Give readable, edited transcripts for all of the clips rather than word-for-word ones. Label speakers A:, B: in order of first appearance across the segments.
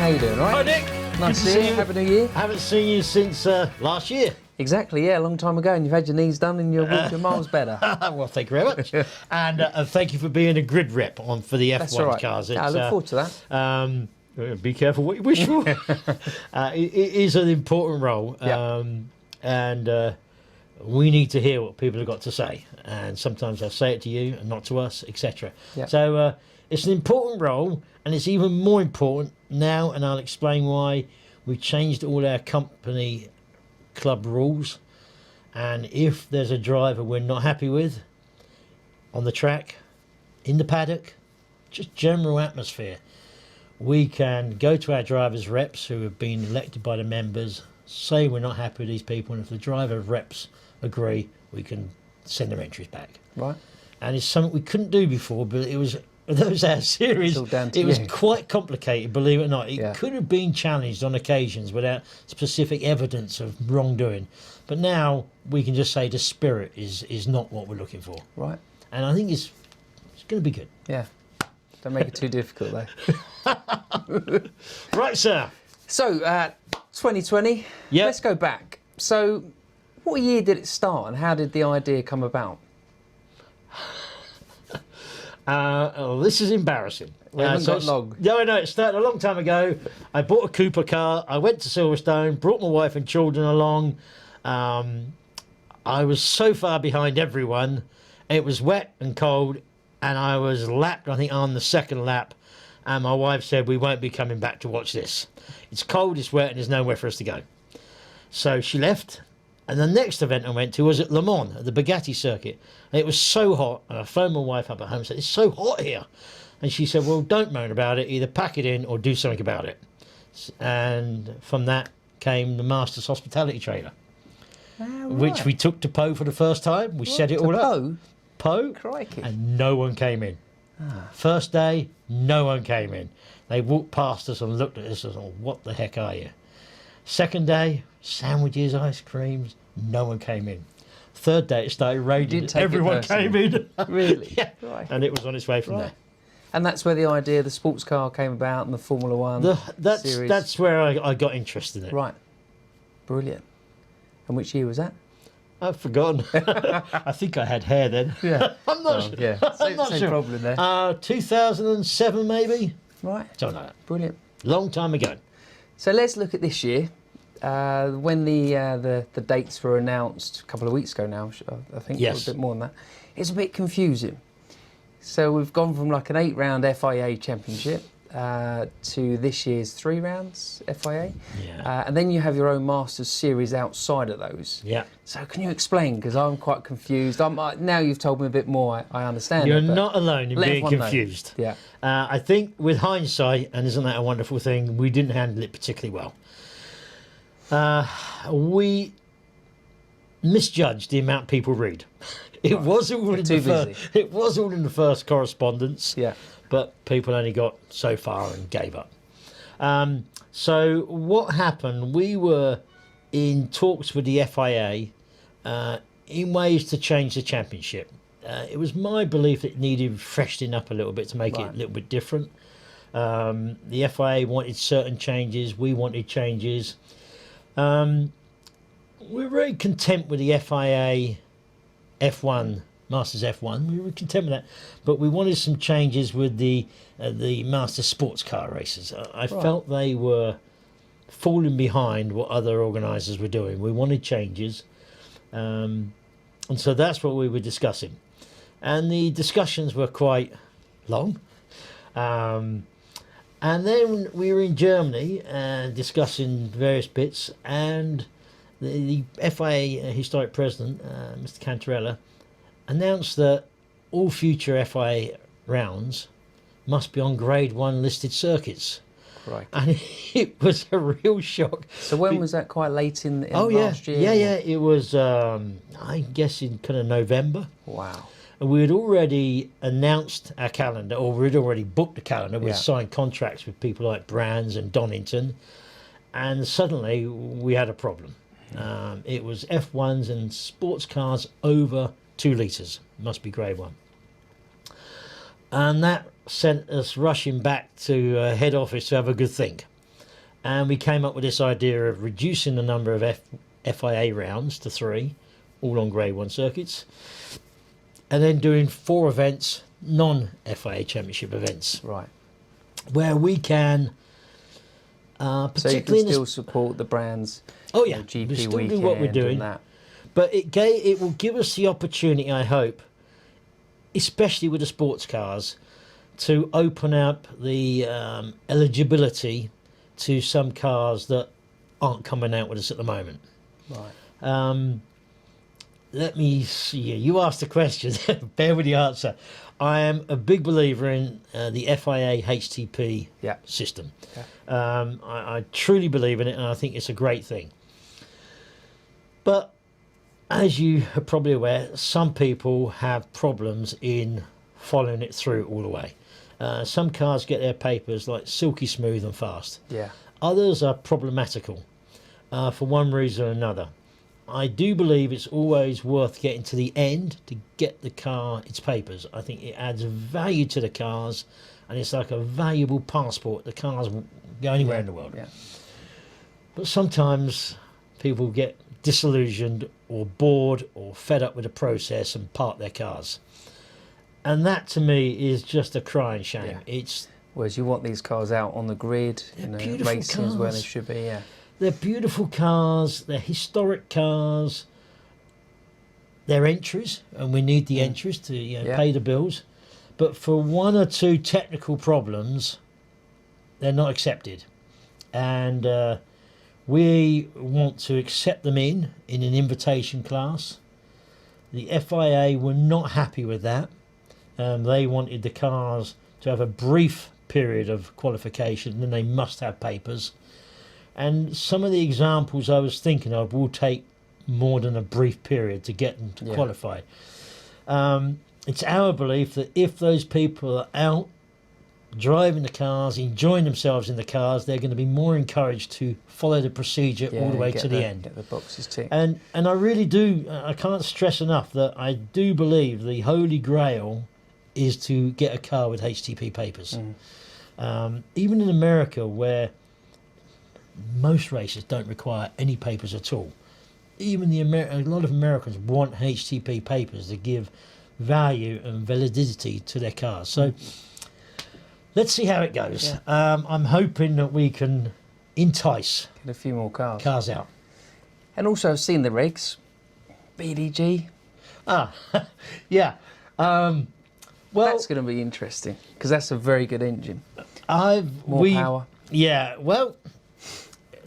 A: How you doing, all right?
B: Hi, Nick.
A: Nice to see you. Happy New Year.
B: Haven't seen you since last year.
A: Exactly, yeah, a long time ago, and you've had your knees done and you're walking miles better.
B: Well, thank you very much. And thank you for being a grid rep for the
A: That's
B: F1
A: all right.
B: cars.
A: I look forward to that.
B: Be careful what you wish for. It is an important role, and we need to hear what people have got to say. And sometimes I say it to you and not to us, etc.
A: Yep.
B: So it's an important role, and it's even more important now, and I'll explain why. We've changed all our company club rules, and if there's a driver we're not happy with on the track, in the paddock, just general atmosphere, we can go to our drivers' reps who have been elected by the members, say we're not happy with these people, and if the driver reps agree, we can send their entries back.
A: Right.
B: And it's something we couldn't do before, but it was those our series. It was quite complicated, believe it or not. It could have been challenged on occasions without specific evidence of wrongdoing, but now we can just say the spirit is not what we're looking for.
A: Right.
B: And I think it's going to be good.
A: Yeah. Don't make it too difficult, though.
B: Right, sir.
A: So, 2020.
B: Yep.
A: Let's go back. So, what year did it start, and how did the idea come about?
B: This is embarrassing.
A: We haven't got long.
B: No, it started a long time ago. I bought a Cooper car. I went to Silverstone, brought my wife and children along. I was so far behind everyone. It was wet and cold, and I was lapped, I think, on the second lap. And my wife said, we won't be coming back to watch this. It's cold, it's wet, and there's nowhere for us to go. So she left. And the next event I went to was at Le Mans, at the Bugatti circuit. And it was so hot, and I phoned my wife up at home and said, it's so hot here. And she said, well, don't moan about it. Either pack it in or do something about it. And from that came the Masters Hospitality trailer, which we took to Po for the first time. We set it all up. Po?
A: Crikey.
B: And no one came in. First day, no one came in. They walked past us and looked at us and thought, what the heck are you? Second day, sandwiches, ice creams, no one came in. Third day, it started raining. Everyone came in.
A: Really?
B: Yeah. Right. And it was on its way from there.
A: And that's where the idea of the sports car came about and the Formula One series.
B: That's where I got interested in it.
A: Right. Brilliant. And which year was that?
B: I've forgotten. I think I had hair then.
A: Yeah.
B: I'm not sure.
A: Yeah.
B: I'm not
A: same
B: sure.
A: problem there.
B: 2007 maybe.
A: Right.
B: Something like that.
A: Brilliant.
B: Long time ago.
A: So let's look at this year. When the dates were announced a couple of weeks ago now, I think a little bit more than that, it's a bit confusing. So we've gone from like an 8-round FIA championship to this year's 3 rounds FIA.
B: Yeah.
A: And then you have your own Masters series outside of those.
B: Yeah.
A: So can you explain? Because I'm quite confused. Now you've told me a bit more, I understand.
B: You're not alone in being confused.
A: Yeah.
B: I think with hindsight, and isn't that a wonderful thing, we didn't handle it particularly well. We misjudged the amount people read. It was all in the first correspondence.
A: Yeah.
B: But people only got so far and gave up. So what happened? We were in talks with the FIA in ways to change the championship. It was my belief it needed freshening up a little bit to make it a little bit different. The FIA wanted certain changes. We wanted changes. We're very content with the FIA F1, Masters F1. We were content with that, but we wanted some changes with the Masters sports car races. I felt they were falling behind what other organisers were doing. We wanted changes, and so that's what we were discussing. And the discussions were quite long. And then we were in Germany discussing various bits, and the FIA historic president, Mr. Cantarella, announced that all future FIA rounds must be on Grade 1 listed circuits.
A: Right.
B: And it was a real shock.
A: So when was that? Quite late in last year?
B: Yeah. It was, I guess, in kind of November.
A: Wow.
B: And we had already announced our calendar, or we'd already booked the calendar. We'd signed contracts with people like Brands and Donington. And suddenly we had a problem. It was F1s and sports cars over 2 litres. Must be Grade 1. And that sent us rushing back to head office to have a good think. And we came up with this idea of reducing the number of FIA rounds to 3, all on Grade 1 circuits, and then doing 4 events, non-FIA Championship events.
A: Right.
B: Where we can, particularly...
A: So you can still support the brands.
B: Oh yeah,
A: GP
B: we still
A: weekend
B: do what we're doing.
A: That.
B: But it will give us the opportunity, I hope, especially with the sports cars, to open up the eligibility to some cars that aren't coming out with us at the moment.
A: Right.
B: Let me see. You asked the question. Bear with the answer. I am a big believer in the FIA HTP system. Yeah. I truly believe in it, and I think it's a great thing. But as you are probably aware, some people have problems in following it through all the way. Some cars get their papers like silky smooth and fast.
A: Yeah.
B: Others are problematical for one reason or another. I do believe it's always worth getting to the end to get the car its papers. I think it adds value to the cars, and it's like a valuable passport. The cars will go anywhere in the world.
A: Yeah.
B: But sometimes people get disillusioned or bored or fed up with the process and park their cars. And that to me is just a crying shame.
A: Yeah. Whereas you want these cars out on the grid, racing as well as they should be, yeah.
B: They're beautiful cars, they're historic cars, they're entries, and we need the entries to pay the bills. But for 1 or 2 technical problems, they're not accepted. And we want to accept them in an invitation class. The FIA were not happy with that. They wanted the cars to have a brief period of qualification, and then they must have papers. And some of the examples I was thinking of will take more than a brief period to get them to qualify. It's our belief that if those people are out driving the cars, enjoying themselves in the cars, they're going to be more encouraged to follow the procedure all the way to the end.
A: Get the boxes ticked.
B: And I really do, I can't stress enough that I do believe the holy grail is to get a car with HTP papers. Even in America, where most races don't require any papers at all, even a lot of Americans want HTP papers to give value and validity to their cars. So let's see how it goes. I'm hoping that we can entice
A: get a few more cars
B: out.
A: And also I've seen the regs, BDG.
B: Yeah. Well,
A: that's going to be interesting because that's a very good engine. More power.
B: Yeah. Well,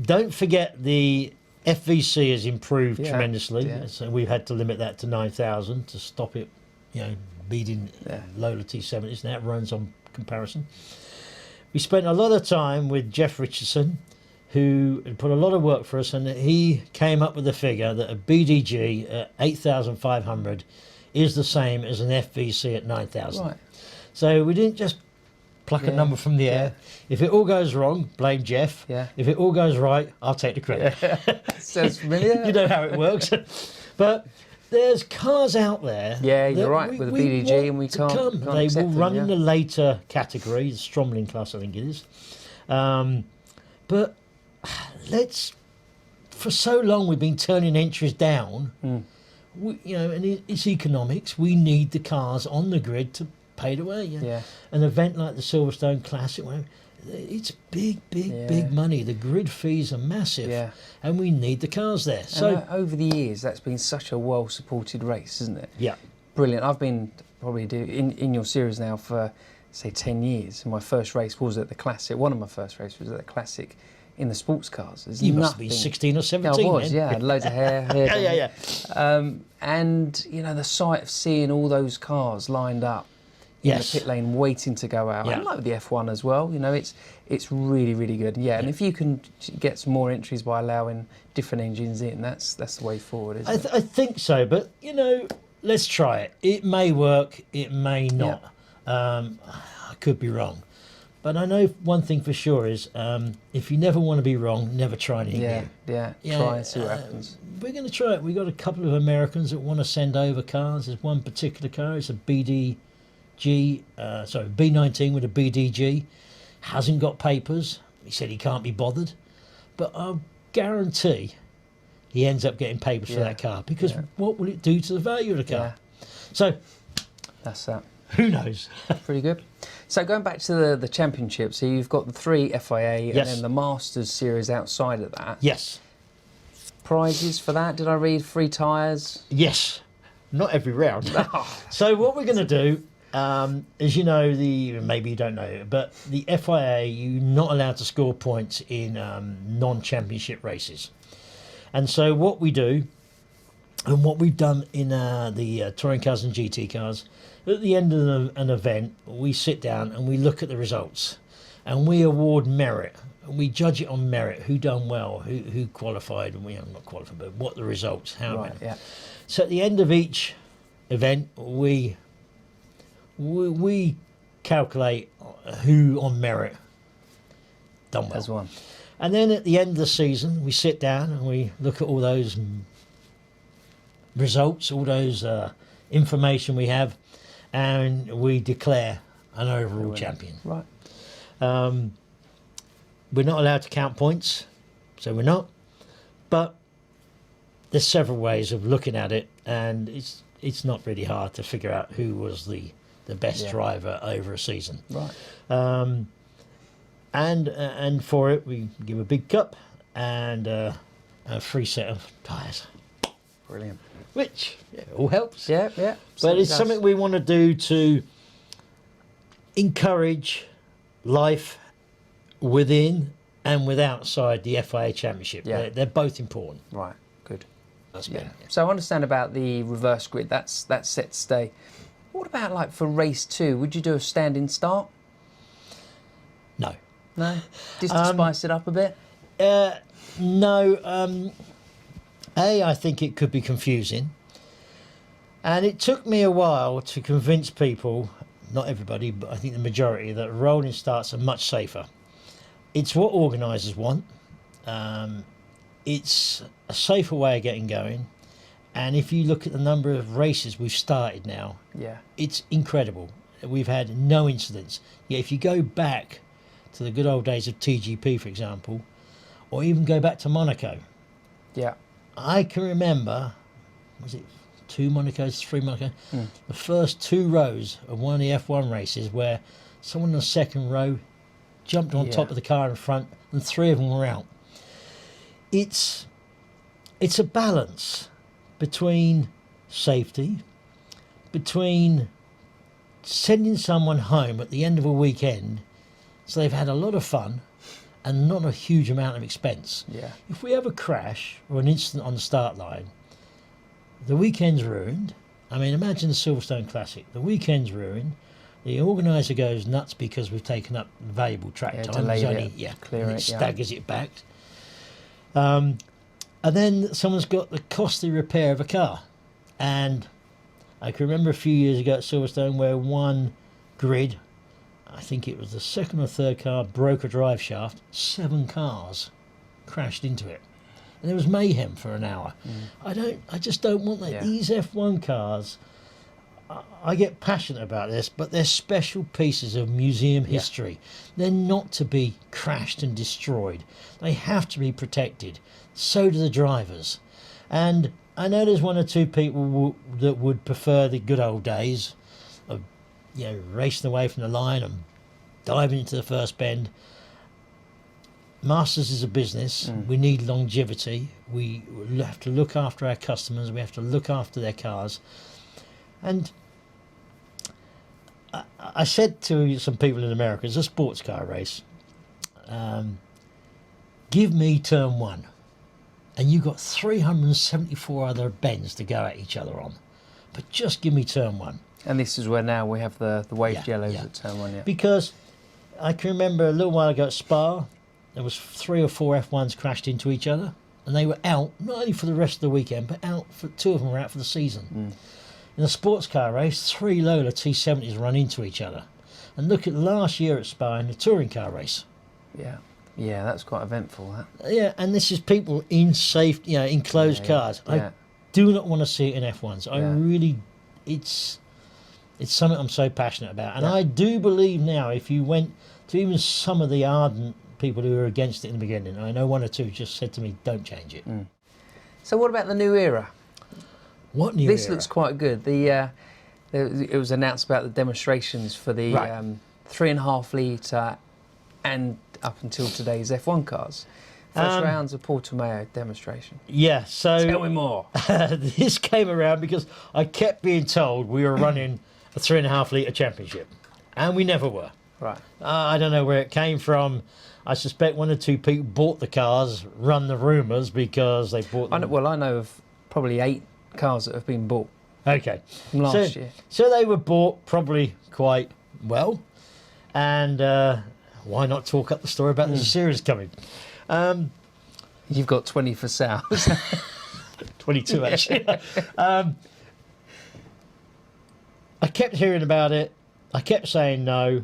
B: don't forget the FVC has improved tremendously. Yeah. So we've had to limit that to 9,000 to stop it, beating Lola T70s. Now it runs on comparison. We spent a lot of time with Jeff Richardson, who put a lot of work for us, and he came up with the figure that a BDG at 8,500 is the same as an FVC at 9,000. Right. So we didn't just pluck a number from the air. If it all goes wrong, blame Jeff. Yeah. If it all goes right, I'll take the credit.
A: Sounds familiar.
B: You know how it works. But there's cars out there.
A: Yeah, you're right. With the BDG, and we can't
B: They will run in the later category, the Stromling class, I think it is. But for so long we've been turning entries down. And it's economics. We need the cars on the grid to pay the way. An event like the Silverstone Classic, it's big money. The grid fees are massive, and we need the cars there. So
A: over the years, that's been such a well-supported race, isn't it?
B: Yeah,
A: brilliant. I've been probably in your series now for say 10 years. And my first race was at the Classic. One of my first races was at the Classic in the sports cars.
B: You must have been 16 or 17.
A: I was, I had loads of hair. And the sight of seeing all those cars lined up in the pit lane waiting to go out. And like with the F1 as well, it's really, really good. And if you can get some more entries by allowing different engines in, that's the way forward, isn't it?
B: I think so, but let's try it. It may work, it may not. I could be wrong. But I know one thing for sure is if you never want to be wrong, never try anything new.
A: Try and see what happens.
B: We're going to try it. We've got a couple of Americans that want to send over cars. There's one particular car, it's a B19 with a BDG, hasn't got papers. He said he can't be bothered. but I guarantee he ends up getting papers for that car, because what will it do to the value of the car? So
A: that's that.
B: Who knows?
A: Pretty good. So going back to the championship, so you've got the 3 FIA and then the Masters series outside of that.
B: Yes.
A: Prizes for that? Did I read 3 tyres?
B: Yes. Not every round. So what we're going to do, as you know, maybe you don't know, but the FIA, you're not allowed to score points in non-championship races. And so what we do, and what we've done in the touring cars and GT cars, at the end of an event, we sit down and we look at the results, and we award merit. We judge it on merit, who done well, who qualified, and we have not qualified, but what the results, how.
A: Right, yeah.
B: So at the end of each event, we calculate who on merit done well.
A: As one.
B: And then at the end of the season, we sit down and we look at all those results, all those information we have, and we declare an overall champion.
A: Right.
B: We're not allowed to count points, so we're not. But there's several ways of looking at it, and it's not really hard to figure out who was the best driver over a season.
A: Right.
B: And for it, we give a big cup and a free set of tyres.
A: Brilliant.
B: Which all helps.
A: Yeah.
B: But it's something we want to do to encourage life within and outside the FIA Championship.
A: Yeah.
B: They're both important.
A: Right. Good.
B: That's good.
A: So I understand about the reverse grid. That's set to stay. What about like for race 2? Would you do a standing start?
B: No.
A: No. Just to spice it up a bit.
B: No. I think it could be confusing, and it took me a while to convince people, not everybody, but I think the majority, that rolling starts are much safer. It's what organisers want. It's a safer way of getting going, and if you look at the number of races we've started now, it's incredible. We've had no incidents. Yet if you go back to the good old days of TGP, for example, or even go back to Monaco, I can remember, was it 2 Monacos, 3 Monaco? The first 2 rows of one of the F1 races where someone in the second row jumped on top of the car in front, and 3 of them were out. It's a balance between safety, between sending someone home at the end of a weekend so they've had a lot of fun and not a huge amount of expense. If we have a crash or an incident on the start line, the weekend's ruined. I mean, imagine the Silverstone Classic. The weekend's ruined. The organiser goes nuts because we've taken up valuable track time. It staggers it back. And then someone's got the costly repair of a car. And I can remember a few years ago at Silverstone where one grid, I think it was the second or third car, broke a drive shaft. 7 cars crashed into it, and there was mayhem for an hour. I just don't want that. These F1 cars, I get passionate about this, but they're special pieces of museum history. They're not to be crashed and destroyed. They have to be protected. So do the drivers. And I know there's 1 or 2 people that would prefer the good old days of racing away from the line and diving into the first bend. Masters is a business. We need longevity. We have to look after our customers. We have to look after their cars. And I said to some people in America, it's a sports car race, give me turn 1, and you've got 374 other bends to go at each other on, but just give me turn 1.
A: And this is where now we have the waved yellows at turn 1,
B: Because I can remember a little while ago at Spa, there was 3 or 4 F1s crashed into each other, and they were out, not only for the rest of the weekend, but out for 2 of them were out for the season. In a sports car race, 3 Lola T70s run into each other. And look at last year at Spa in the touring car race.
A: Yeah, that's quite eventful, that.
B: Yeah, and this is people in safe, in closed cars. I do not want to see it in F1s. I really, it's something I'm so passionate about. And I do believe now, if you went to even some of the ardent people who were against it in the beginning. I know one or two just said to me, don't change it.
A: So what about the new era?
B: What new era?
A: This looks quite good. It was announced about the demonstrations for the 3.5 litre and up until today's F1 cars. First rounds of Portimao demonstration.
B: Yeah, so...
A: Tell me more.
B: This came around because I kept being told we were running a 3.5 litre championship. And we never were.
A: Right.
B: I don't know where it came from. I suspect one or two people bought the cars, run the rumours because they bought them.
A: I know of probably 8 cars that have been bought.
B: Okay.
A: From last year.
B: So they were bought probably quite well. And why not talk up the story about the series coming?
A: You've got 20 for sales.
B: 22 actually. I kept hearing about it. I kept saying no.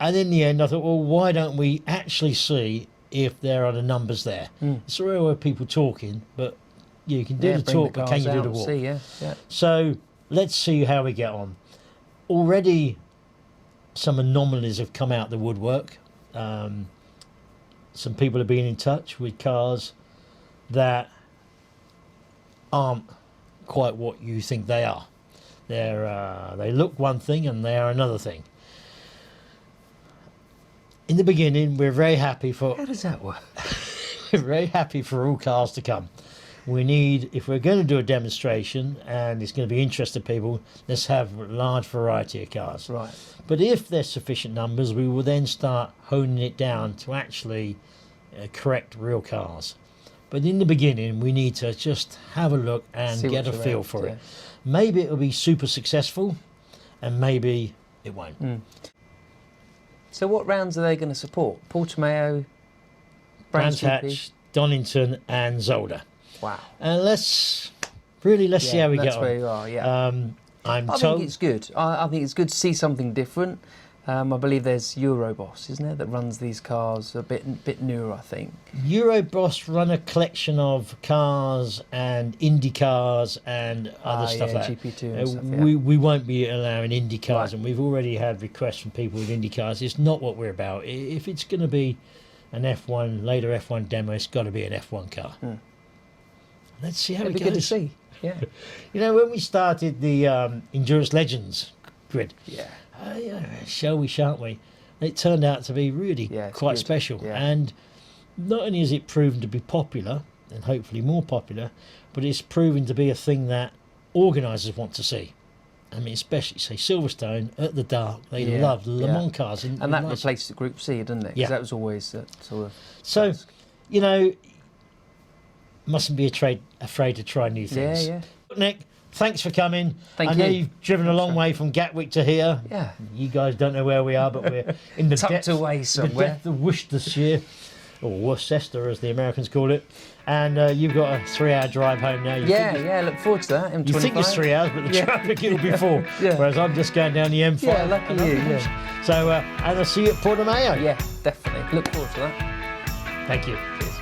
B: And in the end, I thought, well, why don't we actually see if there are the numbers there? It's a real way of people talking, but you can do the talk, but can you do the walk?
A: See, yeah.
B: So let's see how we get on. Already some anomalies have come out the woodwork. Some people have been in touch with cars that aren't quite what you think they are. They look one thing and they are another thing. In the beginning, we're very happy for...
A: How does that work?
B: We're very happy for all cars to come. We need, if we're going to do a demonstration and it's going to be interesting to people, let's have a large variety of cars.
A: Right.
B: But if there's sufficient numbers, we will then start honing it down to actually correct real cars. But in the beginning, we need to just have a look and get a feel for it. Maybe it'll be super successful, and maybe it won't.
A: So what rounds are they going to support? Portimao,
B: Brands Hatch, Donington and Zolder.
A: Wow.
B: And let's see how we get on.
A: That's where you are, yeah.
B: I
A: think it's good. I think it's good to see something different. I believe there's Euroboss, isn't there, that runs these cars a bit newer, I think.
B: Euroboss run a collection of cars and Indy cars and other stuff like that.
A: GP2 and stuff,
B: we won't be allowing Indy cars, and we've already had requests from people with Indy cars. It's not what we're about. If it's going to be an F1, later F1 demo, it's got to be an F1 car. Let's see how it goes.
A: Good to see. Yeah.
B: You know, when we started the Endurance Legends grid, shall we, shan't we? It turned out to be really quite special. Yeah. And not only is it proven to be popular, and hopefully more popular, but it's proven to be a thing that organisers want to see. I mean, especially, say, Silverstone, at the dark, they loved Le Mans cars.
A: And that replaced the Group C, didn't it? Because that was always that sort of...
B: So, you know, mustn't be afraid to try new things.
A: Yeah.
B: Nick, thanks for coming.
A: Thank you.
B: I know you've driven a long way from Gatwick to here.
A: Yeah.
B: You guys don't know where we are, but we're in the
A: depth
B: of Worcestershire, or Worcester as the Americans call it. And you've got a 3-hour drive home now.
A: Look forward to that. M25.
B: You think it's 3 hours, but the traffic it'll be 4. Whereas I'm just going down the M5.
A: Yeah, lucky you. Yeah.
B: So, and I'll see you at Portimao.
A: Yeah, definitely. Look forward to that.
B: Thank you.
A: Cheers.